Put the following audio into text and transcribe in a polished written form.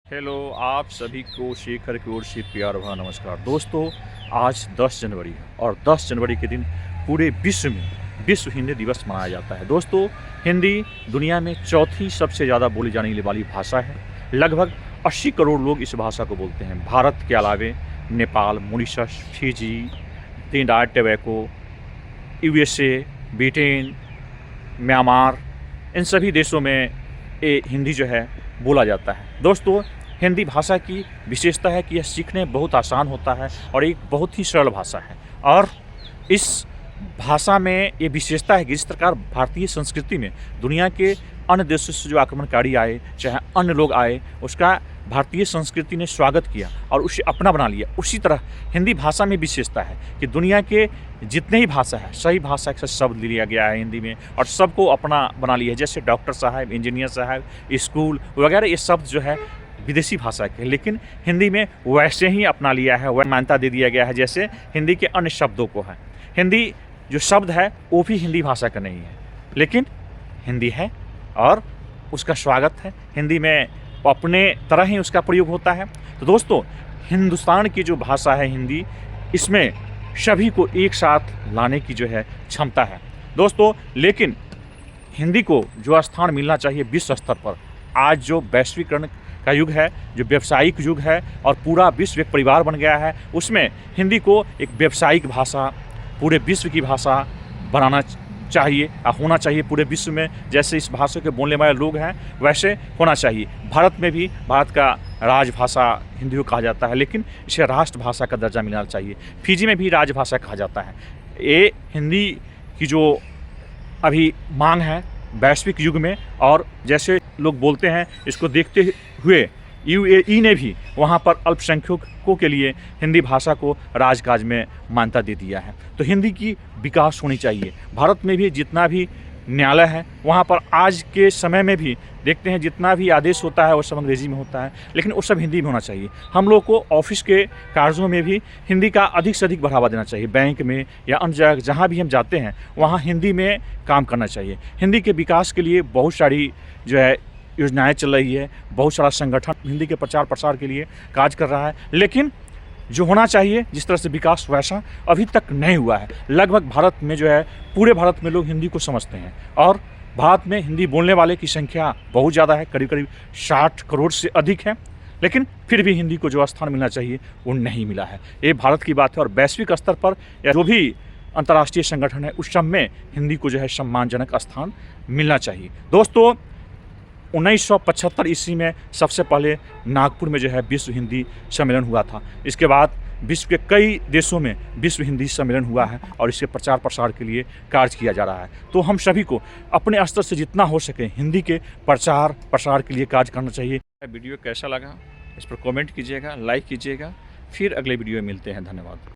Hello, आप सभी को शेखर की ओर से प्यार भरा नमस्कार। दोस्तों, आज 10 जनवरी है और 10 जनवरी के दिन पूरे विश्व में विश्व हिंदी दिवस मनाया जाता है। दोस्तों, हिंदी दुनिया में चौथी सबसे ज़्यादा बोली जाने वाली भाषा है। लगभग 80 करोड़ लोग इस भाषा को बोलते हैं। भारत के अलावे Nepal, Mauritius, Fiji, Trinidad Tobago, USA, Britain, Myanmar, इन सभी देशों में ये हिंदी जो है बोला जाता है। दोस्तों, हिंदी भाषा की विशेषता है कि यह सीखने बहुत आसान होता है और एक बहुत ही सरल भाषा है। और इस भाषा में ये विशेषता है कि जिस प्रकार भारतीय संस्कृति में दुनिया के अन्य देशों से जो आक्रमणकारी आए, चाहे अन्य लोग आए, उसका भारतीय संस्कृति ने स्वागत किया और उसे अपना बना लिया। उसी तरह हिंदी भाषा में विशेषता है कि दुनिया के जितने ही भाषा है, सही भाषा का शब्द लिया गया है हिंदी में और सबको अपना बना लिया है। जैसे डॉक्टर साहब, इंजीनियर साहब, स्कूल वगैरह, ये शब्द जो है विदेशी भाषा के, लेकिन हिंदी में वैसे ही अपना लिया है, वह मान्यता दे दिया गया है जैसे हिंदी के अन्य शब्दों को है। हिंदी जो शब्द है वो भी हिंदी भाषा का नहीं है, लेकिन हिंदी है और उसका स्वागत है। हिंदी में अपने तरह ही उसका प्रयोग होता है। तो दोस्तों, हिंदुस्तान की जो भाषा है हिंदी, इसमें सभी को एक साथ लाने की जो है क्षमता है दोस्तों। लेकिन हिंदी को जो स्थान मिलना चाहिए विश्व स्तर पर, आज जो वैश्वीकरण का युग है, जो व्यावसायिक युग है और पूरा विश्व एक परिवार बन गया है, उसमें हिंदी को एक व्यावसायिक भाषा, पूरे विश्व की भाषा बनाना चाहिए, होना चाहिए पूरे विश्व में। जैसे इस भाषा के बोलने वाले लोग हैं वैसे होना चाहिए। भारत में भी भारत का राजभाषा हिंदी को कहा जाता है, लेकिन इसे राष्ट्रभाषा का दर्जा मिलना चाहिए। फिजी में भी राजभाषा कहा जाता है। ये हिंदी की जो अभी मांग है वैश्विक युग में, और जैसे लोग बोलते हैं, इसको देखते हुए UAE ने भी वहाँ पर अल्पसंख्यकों के लिए हिंदी भाषा को राजकाज में मान्यता दे दिया है। तो हिंदी की विकास होनी चाहिए। भारत में भी जितना भी न्यायालय है वहाँ पर आज के समय में भी देखते हैं जितना भी आदेश होता है वो सब अंग्रेज़ी में होता है, लेकिन वो सब हिंदी में होना चाहिए। हम लोग को ऑफिस के कार्यों में भी हिंदी का अधिक से अधिक बढ़ावा देना चाहिए। बैंक में या अन्य जगह जहाँ भी हम जाते हैं वहाँ हिंदी में काम करना चाहिए। हिंदी के विकास के लिए बहुत सारी जो है योजनाएं चल रही है, बहुत सारा संगठन हिंदी के प्रचार प्रसार के लिए कार्य कर रहा है, लेकिन जो होना चाहिए जिस तरह से विकास वैसा अभी तक नहीं हुआ है। लगभग भारत में जो है, पूरे भारत में लोग हिंदी को समझते हैं और भारत में हिंदी बोलने वाले की संख्या बहुत ज़्यादा है, करीब करीब 60 करोड़ से अधिक है, लेकिन फिर भी हिंदी को जो स्थान मिलना चाहिए वो नहीं मिला है। ये भारत की बात है और वैश्विक स्तर पर या जो भी अंतर्राष्ट्रीय संगठन है उस सब में हिंदी को जो है सम्मानजनक स्थान मिलना चाहिए। दोस्तों, 1975 ईस्वी में सबसे पहले नागपुर में जो है विश्व हिंदी सम्मेलन हुआ था। इसके बाद विश्व के कई देशों में विश्व हिंदी सम्मेलन हुआ है और इसके प्रचार प्रसार के लिए कार्य किया जा रहा है। तो हम सभी को अपने स्तर से जितना हो सके हिंदी के प्रचार प्रसार के लिए कार्य करना चाहिए। वीडियो कैसा लगा इस पर कमेंट कीजिएगा, लाइक कीजिएगा। फिर अगले वीडियो में मिलते हैं। धन्यवाद।